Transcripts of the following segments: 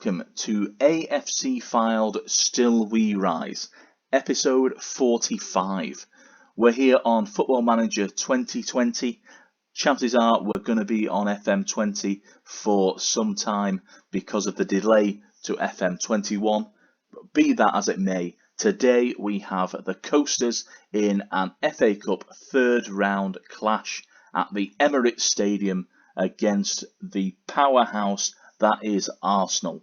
Welcome to AFC Fylde Still We Rise, episode 45. We're here on Football Manager 2020. Chances are we're going to be on FM20 for some time because of the delay to FM21. But be that as it may, today we have the Coasters in an FA Cup third round clash at the Emirates Stadium against the powerhouse that is Arsenal,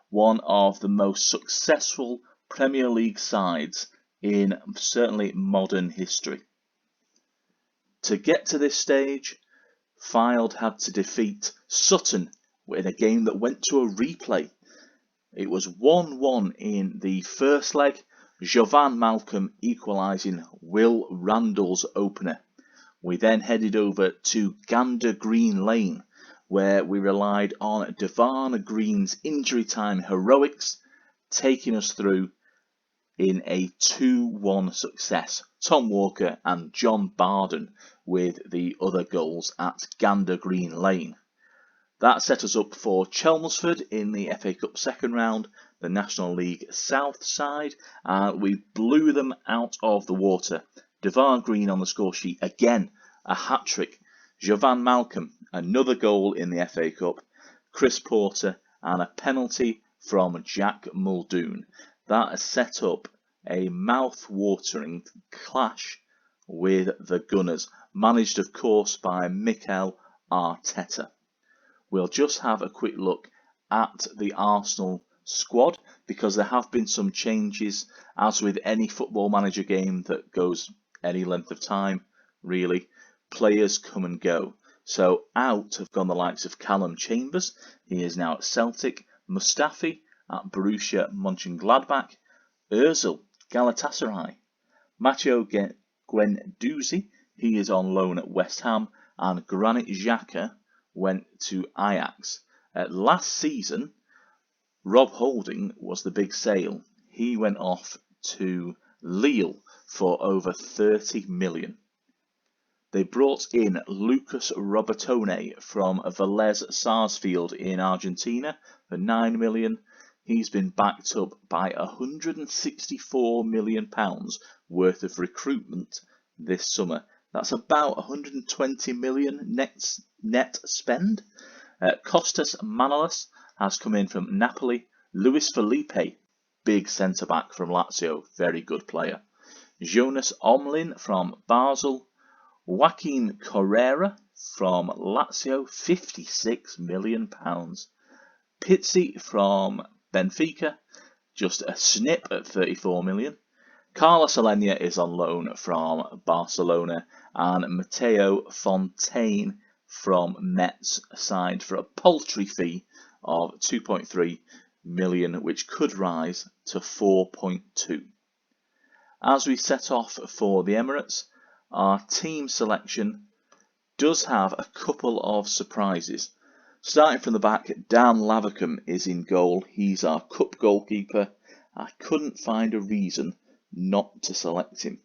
one of the most successful Premier League sides in certainly modern history. To get to this stage, Fylde had to defeat Sutton in a game that went to a replay. It was 1-1 in the first leg, Jovan Malcolm equalising Will Randall's opener. We then headed over to Gander Green Lane, where we relied on Devon Green's injury time heroics, taking us through in a 2-1 success. Tom Walker and John Barden with the other goals at Gander Green Lane. That set us up for Chelmsford in the FA Cup second round, the National League South side, and we blew them out of the water. Devon Green on the score sheet again, a hat-trick. Jovan Malcolm, another goal in the FA Cup, Chris Porter and a penalty from Jack Muldoon. That has set up a mouth-watering clash with the Gunners, managed of course by Mikel Arteta. We'll just have a quick look at the Arsenal squad because there have been some changes, as with any Football Manager game that goes any length of time, really. Players come and go. So out have gone the likes of Callum Chambers, he is now at Celtic, Mustafi at Borussia Mönchengladbach, Özil, Galatasaray, Matteo Guendouzi, he is on loan at West Ham, and Granit Xhaka went to Ajax. Last season, Rob Holding was the big sale. He went off to Lille for over 30 million. They brought in Lucas Robertone from Vélez Sarsfield in Argentina for 9 million. He's been backed up by £164 million worth of recruitment this summer. That's about 120 million net spend. Kostas Manolas has come in from Napoli. Luis Felipe, big centre-back from Lazio, very good player. Jonas Omlin from Basel. Joaquin Correa from Lazio, £56 million. Pizzi from Benfica, just a snip at 34 million. Carlos Alenia is on loan from Barcelona, and Matteo Fontaine from Metz signed for a paltry fee of 2.3 million, which could rise to 4.2. As we set off for the Emirates, our team selection does have a couple of surprises. Starting from the back, Dan Lavercombe is in goal. He's our cup goalkeeper. I couldn't find a reason not to select him.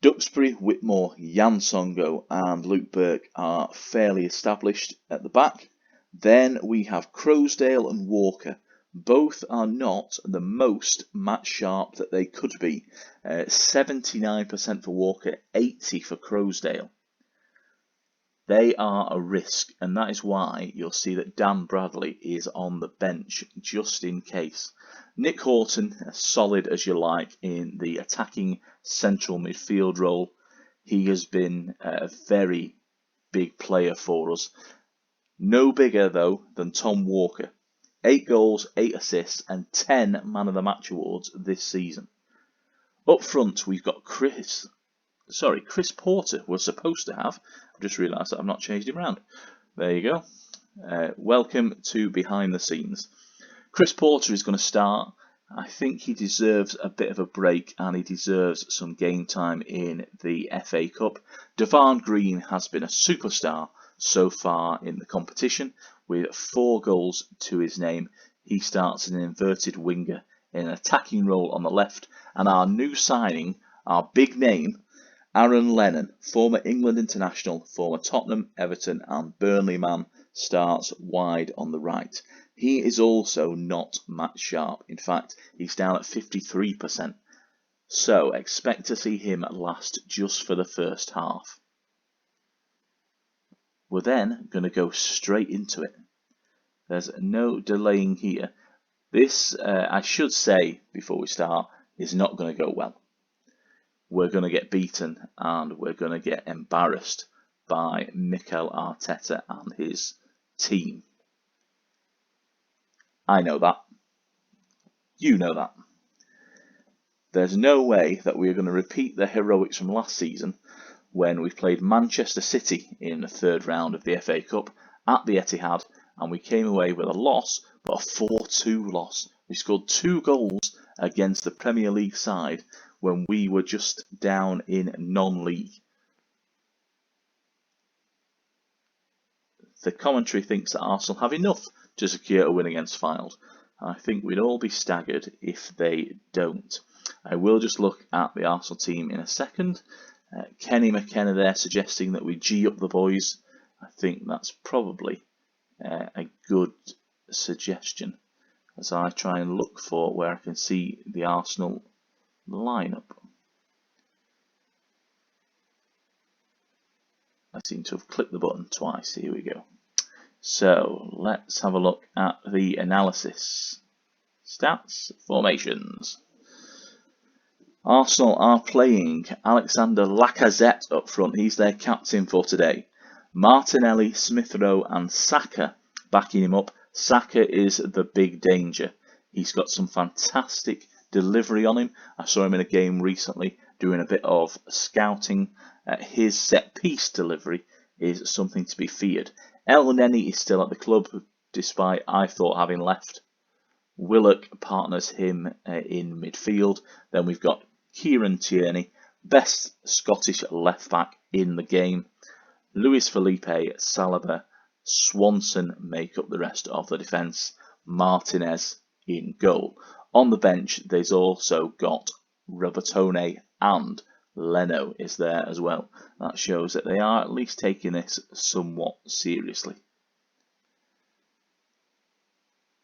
Duxbury, Whitmore, Jan Songo and Luke Burke are fairly established at the back. Then we have Crowsdale and Walker. Both are not the most match sharp that they could be. 79% for Walker, 80% for Crowsdale. They are a risk, and that is why you'll see that Dan Bradley is on the bench just in case. Nick Horton, as solid as you like in the attacking central midfield role. He has been a very big player for us. No bigger though than Tom Walker. 8 goals, 8 assists and 10 Man of the Match awards this season. Up front we've got Chris Porter was supposed to have. I've just realised that I've not changed him around. There you go. Welcome to behind the scenes. Chris Porter is going to start. I think he deserves a bit of a break and he deserves some game time in the FA Cup. Devon Green has been a superstar so far in the competition with 4 goals to his name. He starts an inverted winger in an attacking role on the left, and our new signing, our big name, Aaron Lennon, former England international, former Tottenham, Everton and Burnley man, starts wide on the right. He is also not match sharp. In fact, he's down at 53%. So expect to see him last just for the first half. We're then going to go straight into it. There's no delaying here. This, I should say before we start, is not going to go well. We're going to get beaten and we're going to get embarrassed by Mikel Arteta and his team. I know that. You know that. There's no way that we're going to repeat the heroics from last season when we played Manchester City in the third round of the FA Cup at the Etihad and we came away with a loss, but a 4-2 loss. We scored 2 goals against the Premier League side when we were just down in non-league. The commentary thinks that Arsenal have enough to secure a win against Fylde. I think we'd all be staggered if they don't. I will just look at the Arsenal team in a second. Kenny McKenna there suggesting that we G up the boys. I think that's probably a good suggestion as I try and look for where I can see the Arsenal lineup. I seem to have clicked the button twice. Here we go. So let's have a look at the analysis. Stats, formations. Arsenal are playing Alexander Lacazette up front. He's their captain for today. Martinelli, Smith Rowe and Saka backing him up. Saka is the big danger. He's got some fantastic delivery on him. I saw him in a game recently doing a bit of scouting. His set-piece delivery is something to be feared. El Neni is still at the club, despite, I thought, having left. Willock partners him in midfield. Then we've got Kieran Tierney, best Scottish left-back in the game. Luis Felipe, Saliba, Swanson make up the rest of the defence. Martinez in goal. On the bench, there's also got Robertone and Leno is there as well. That shows that they are at least taking this somewhat seriously.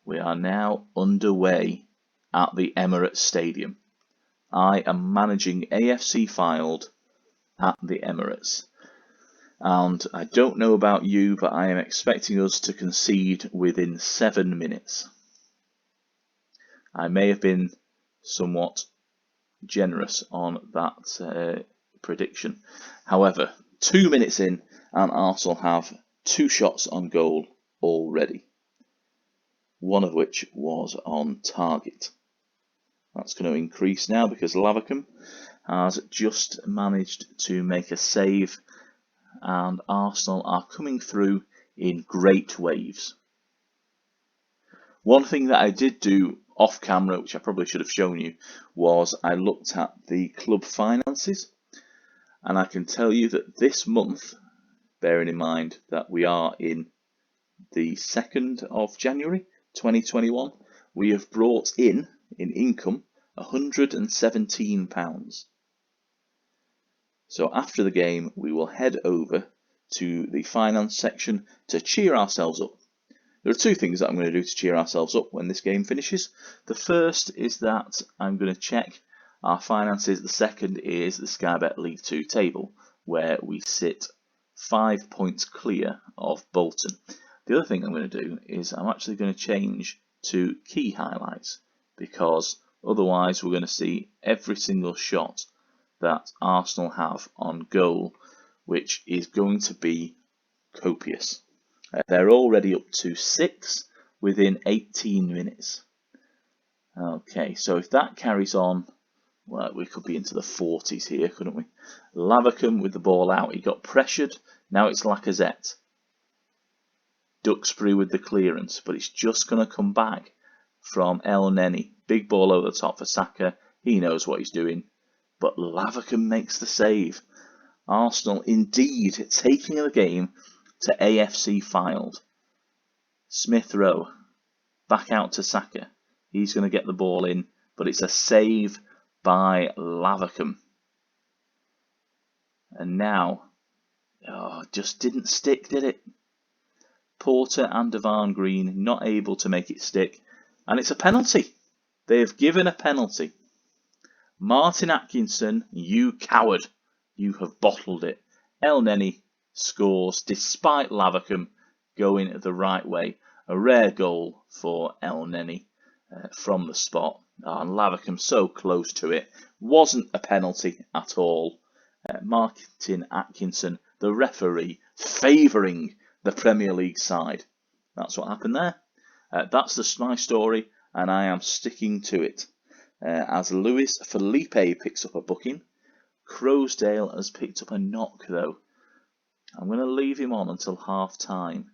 We are now underway at the Emirates Stadium. I am managing AFC Fylde at the Emirates. And I don't know about you, but I am expecting us to concede within 7 minutes. I may have been somewhat generous on that prediction. However, 2 minutes in and Arsenal have 2 shots on goal already. One of which was on target. That's going to increase now because Lavacum has just managed to make a save and Arsenal are coming through in great waves. One thing that I did do off camera, which I probably should have shown you, was I looked at the club finances, and I can tell you that this month, bearing in mind that we are in the 2nd of January 2021, we have brought in income £117. So after the game, we will head over to the finance section to cheer ourselves up. There are 2 things that I'm going to do to cheer ourselves up when this game finishes. The first is that I'm going to check our finances. The second is the Sky Bet League 2 table, where we sit 5 points clear of Bolton. The other thing I'm going to do is I'm actually going to change to key highlights, because otherwise we're going to see every single shot that Arsenal have on goal, which is going to be copious. They're already up to 6 within 18 minutes. Okay, so if that carries on, well, we could be into the 40s here, couldn't we? Lavacum with the ball out, he got pressured. Now it's Lacazette. Duxbury with the clearance, but it's just going to come back from El Neni. Big ball over the top for Saka. He knows what he's doing. But Lavacum makes the save. Arsenal indeed taking the game to AFC Fylde. Smith Rowe back out to Saka. He's going to get the ball in, but it's a save by Lavacum. And now, just didn't stick, did it? Porter and Devon Green not able to make it stick, and it's a penalty. They have given a penalty. Martin Atkinson, you coward, you have bottled it. El Neni scores despite Lavercombe going the right way. A rare goal for El Neni from the spot. And Lavercombe so close to it. Wasn't a penalty at all. Martin Atkinson, the referee, favouring the Premier League side. That's what happened there. That's my story, and I am sticking to it. As Luis Felipe picks up a booking, Croasdale has picked up a knock though. I'm going to leave him on until half time.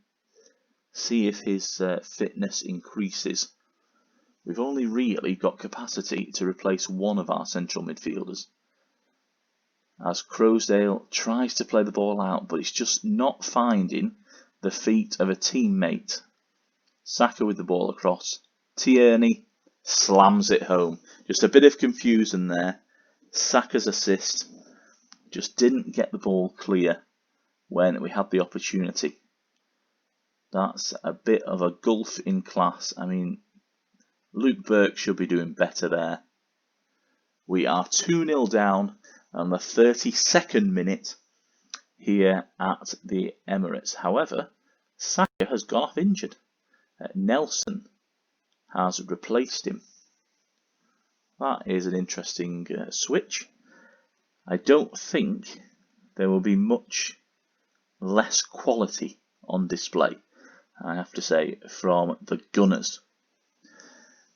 See if his fitness increases. We've only really got capacity to replace one of our central midfielders. As Croasdale tries to play the ball out, but it's just not finding the feet of a teammate. Saka with the ball across. Tierney slams it home. Just a bit of confusion there. Saka's assist just didn't get the ball clear when we had the opportunity. That's a bit of a gulf in class. I mean, Luke Burke should be doing better there. We are 2-0 down on the 32nd minute here at the Emirates. However, Saka has gone off injured. Nelson has replaced him. That is an interesting switch. I don't think there will be much less quality on display, I have to say, from the Gunners.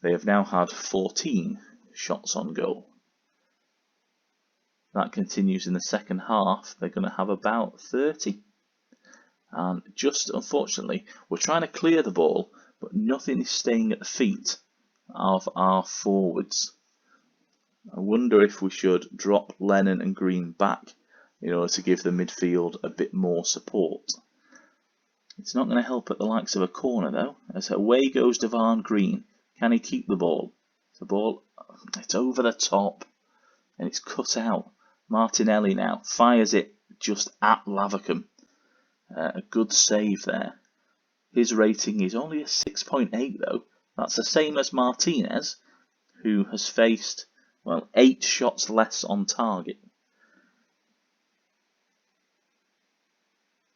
They have now had 14 shots on goal. That continues in the second half. They're going to have about 30. And just unfortunately, we're trying to clear the ball, but nothing is staying at the feet of our forwards. I wonder if we should drop Lennon and Green back in order to give the midfield a bit more support. It's not going to help at the likes of a corner though, as away goes Devon Green. Can he keep the ball? The ball, it's over the top and it's cut out. Martinelli now fires it just at Lavercombe. A good save there. His rating is only a 6.8 though. That's the same as Martinez, who has faced, 8 shots less on target.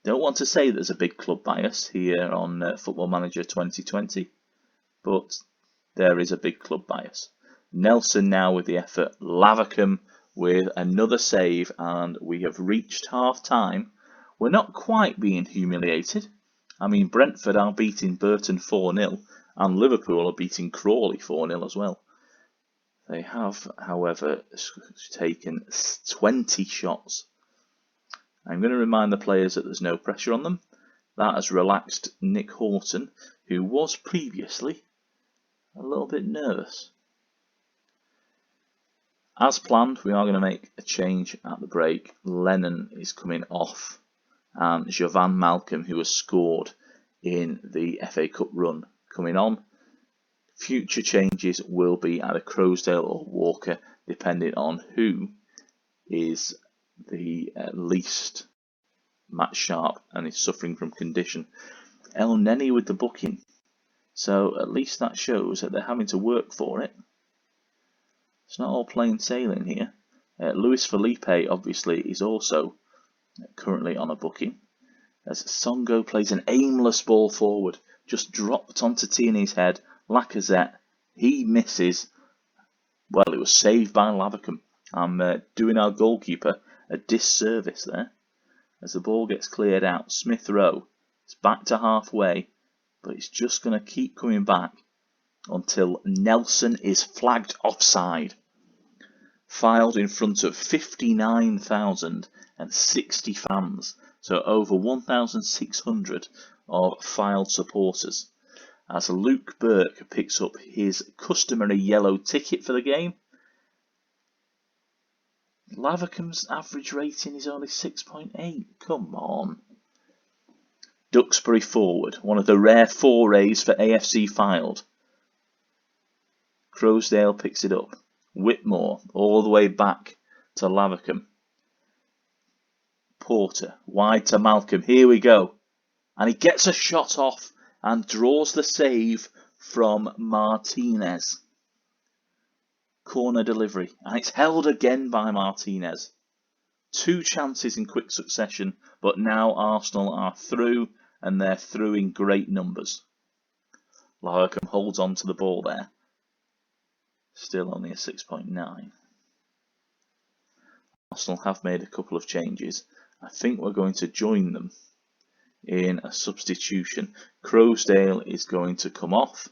Don't want to say there's a big club bias here on Football Manager 2020, but there is a big club bias. Nelson now with the effort, Lavercombe with another save, and we have reached half time. We're not quite being humiliated. I mean, Brentford are beating Burton 4-0, and Liverpool are beating Crawley 4-0 as well. They have, however, taken 20 shots. I'm going to remind the players that there's no pressure on them. That has relaxed Nick Horton, who was previously a little bit nervous. As planned, we are going to make a change at the break. Lennon is coming off, and Jovan Malcolm, who has scored in the FA Cup run, coming on. Future changes will be either Croasdale or Walker, depending on who is the least match sharp and is suffering from condition. El Neni with the booking, so at least that shows that they're having to work for it. It's not all plain sailing here. Luis Felipe obviously is also currently on a booking, as Songo plays an aimless ball forward, just dropped onto Tierney's head. Lacazette, he misses. Well, it was saved by Lavercombe. I'm doing our goalkeeper a disservice there. As the ball gets cleared out, Smith Rowe is back to halfway, but it's just going to keep coming back until Nelson is flagged offside. Filed in front of 59,060 fans, so over 1,600 of filed supporters. As Luke Burke picks up his customary yellow ticket for the game. Lavercombe's average rating is only 6.8. Come on. Duxbury forward, one of the rare forays for AFC Fylde. Croasdale picks it up. Whitmore all the way back to Lavercombe. Porter wide to Malcolm. Here we go. And he gets a shot off and draws the save from Martinez. Corner delivery, and it's held again by Martinez. 2 chances in quick succession, but now Arsenal are through, and they're through in great numbers. Larkham holds on to the ball there. Still only a 6.9. Arsenal have made a couple of changes. I think we're going to join them in a substitution. Crowsdale is going to come off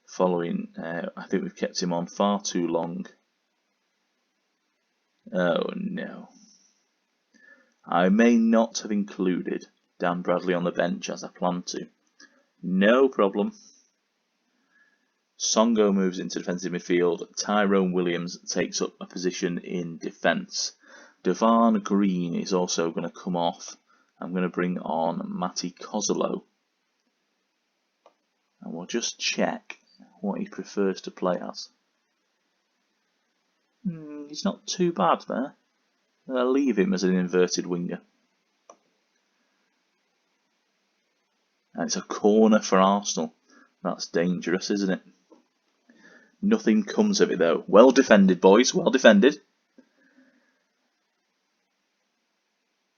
following, I think we've kept him on far too long. Oh no. I may not have included Dan Bradley on the bench as I planned to. No problem. Songo moves into defensive midfield. Tyrone Williams takes up a position in defence. Devan Green is also going to come off. I'm going to bring on Matty Kozolo. And we'll just check what he prefers to play as. He's not too bad there. I'll leave him as an inverted winger. And it's a corner for Arsenal. That's dangerous, isn't it? Nothing comes of it though. Well defended, boys. Well defended.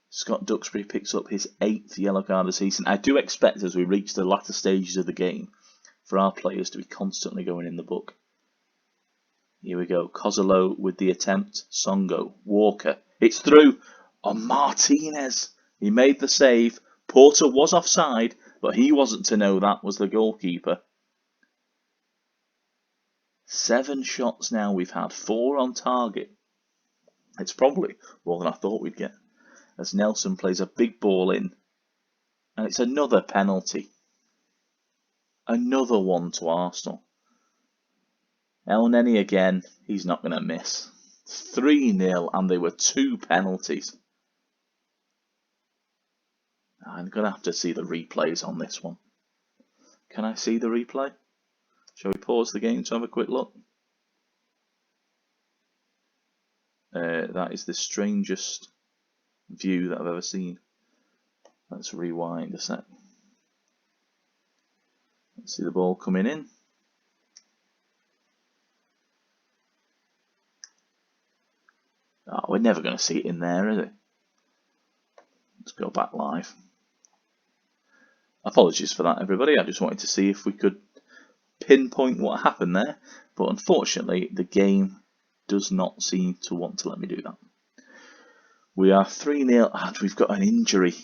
Scott Duxbury picks up his 8th yellow card of the season. I do expect as we reach the latter stages of the game for our players to be constantly going in the book. Here we go. Kozolo with the attempt. Songo. Walker. It's through. Oh, Martinez. He made the save. Porter was offside, but he wasn't to know that was the goalkeeper. 7 shots now we've had. 4 on target. It's probably more than I thought we'd get. As Nelson plays a big ball in. And it's another penalty. Another one to Arsenal. El Neni again. He's not going to miss. 3-0 and there were 2 penalties. I'm going to have to see the replays on this one. Can I see the replay? Shall we pause the game to have a quick look? That is the strangest view that I've ever seen. Let's rewind a sec. Let's see the ball coming in. Oh, we're never going to see it in there, is it? Let's go back live. Apologies for that, everybody. I just wanted to see if we could pinpoint what happened there. But unfortunately, the game does not seem to want to let me do that. We are 3-0 and we've got an injury.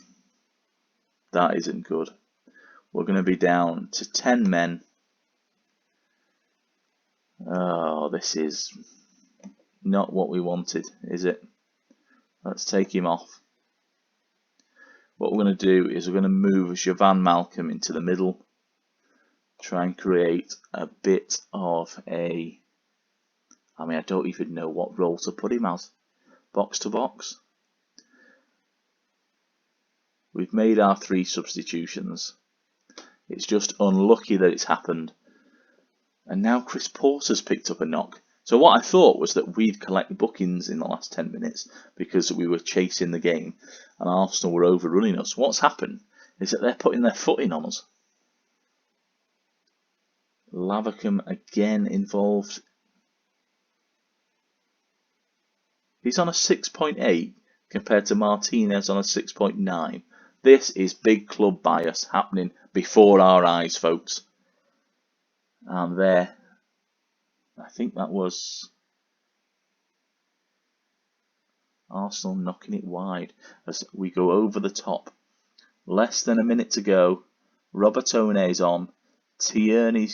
That isn't good. We're going to be down to 10 men. Oh, this is not what we wanted, is it? Let's take him off. What we're going to do is we're going to move Javan Malcolm into the middle. Try and create a bit of a... I don't even know what role to put him as. Box to box. We've made our 3 substitutions. It's just unlucky that it's happened. And now Chris Porter's picked up a knock. So what I thought was that we'd collect bookings in the last 10 minutes because we were chasing the game and Arsenal were overrunning us. What's happened is that they're putting their foot in on us. Lavercombe again involved. He's on a 6.8 compared to Martinez on a 6.9. This is big club bias happening before our eyes, folks. And there, I think that was Arsenal knocking it wide as we go over the top. Less than a minute to go. Robertone's on. Tierney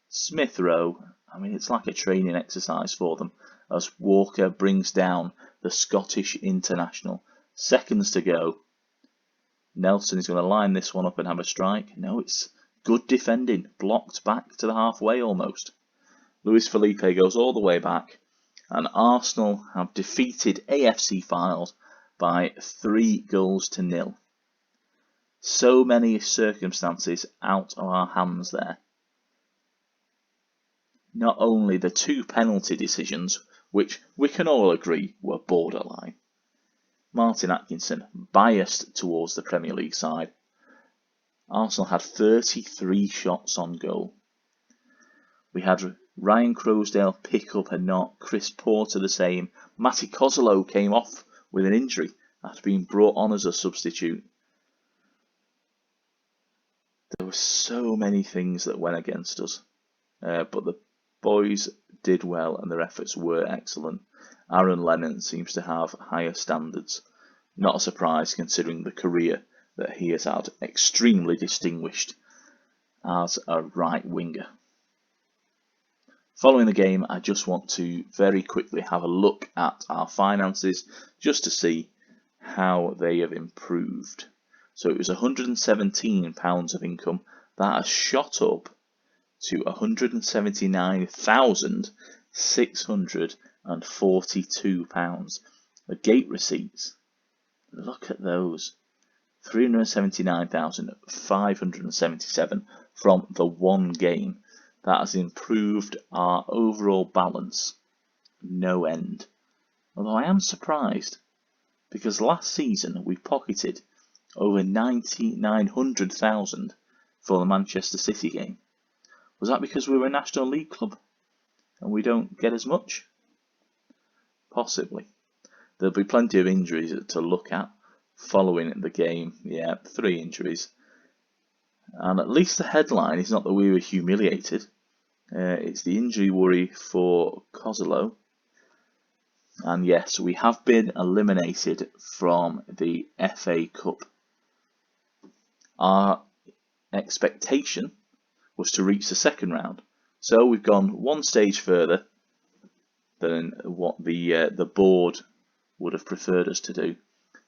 Smith Rowe. It's like a training exercise for them as Walker brings down the Scottish international. Seconds to go. Nelson is going to line this one up and have a strike. No, it's good defending. Blocked back to the halfway almost. Luis Felipe goes all the way back. And Arsenal have defeated AFC Fylde by 3-0. So many circumstances out of our hands there. Not only the 2 penalty decisions, which we can all agree were borderline. Martin Atkinson biased towards the Premier League side. Arsenal had 33 shots on goal. We had Ryan Crosdale pick up a knock, Chris Porter the same. Matty Kozolo came off with an injury after being brought on as a substitute. There were so many things that went against us, but the boys did well and their efforts were excellent. Aaron Lennon seems to have higher standards. Not a surprise considering the career that he has had, extremely distinguished as a right winger. Following the game, I just want to very quickly have a look at our finances just to see how they have improved. So it was £117 of income. That has shot up to £179,642. The gate receipts, look at those. 379,577 from the one game. That has improved our overall balance no end. Although I am surprised, because last season we pocketed over 900,000 for the Manchester City game. Was that because we were a National League club and we don't get as much? Possibly. There'll be plenty of injuries to look at following the game. Yeah, 3 injuries. And at least the headline is not that we were humiliated. It's the injury worry for Kozolo. And yes, we have been eliminated from the FA Cup. Our expectation was to reach the second round. So we've gone one stage further than what the board would have preferred us to do.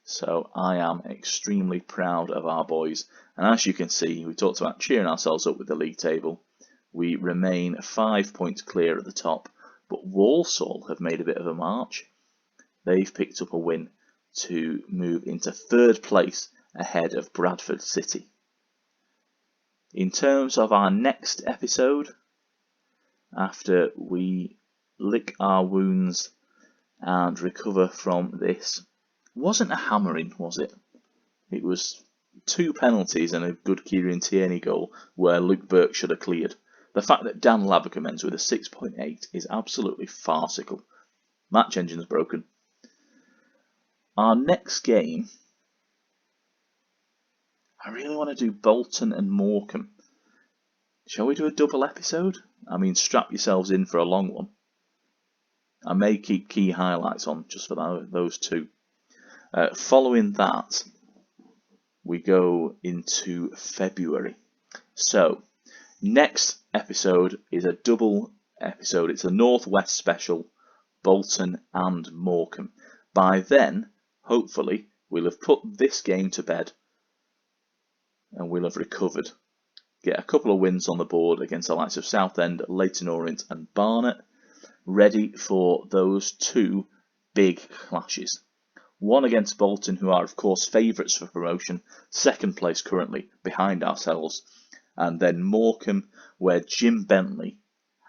So I am extremely proud of our boys. And as you can see, we talked about cheering ourselves up with the league table. We remain 5 points clear at the top, but Walsall have made a bit of a march. They've picked up a win to move into 3rd place ahead of Bradford City. In terms of our next episode, after we lick our wounds and recover from this, wasn't a hammering, was it? It was 2 penalties and a good Kieran Tierney goal where Luke Burke should have cleared. The fact that Dan Lavercombe ends with a 6.8 is absolutely farcical. Match engine's broken. Our next game, I really want to do Bolton and Morecambe. Shall we do a double episode? I mean, strap yourselves in for a long one. I may keep key highlights on just for those 2. Following that, we go into February. So, next episode is a double episode. It's a Northwest special, Bolton and Morecambe. By then, hopefully, we'll have put this game to bed and we'll have recovered. Get a couple of wins on the board against the likes of Southend, Leyton Orient and Barnet, ready for those 2 big clashes. One against Bolton, who are of course favourites for promotion, 2nd place currently behind ourselves, and then Morecambe, where Jim Bentley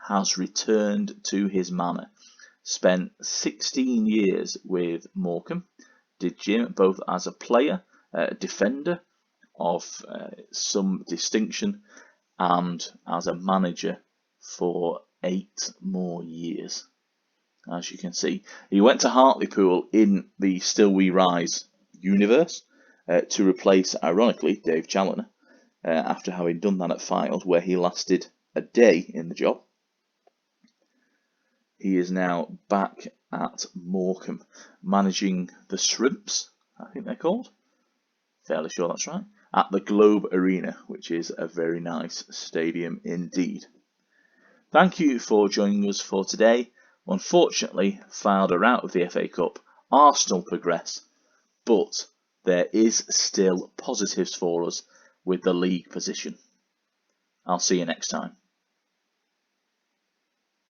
has returned to his manor. Spent 16 years with Morecambe, did Jim both as a player, defender of some distinction, and as a manager for 8 more years. As you can see, he went to Hartlepool in the Still We Rise universe to replace, ironically, Dave Challoner, after having done that at Fylde, where he lasted a day in the job. He is now back at Morecambe, managing the Shrimps, I think they're called. Fairly sure that's right. At the Globe Arena, which is a very nice stadium indeed. Thank you for joining us for today. Unfortunately, Fylde are out of the FA Cup. Arsenal progress, but there is still positives for us with the league position. I'll see you next time.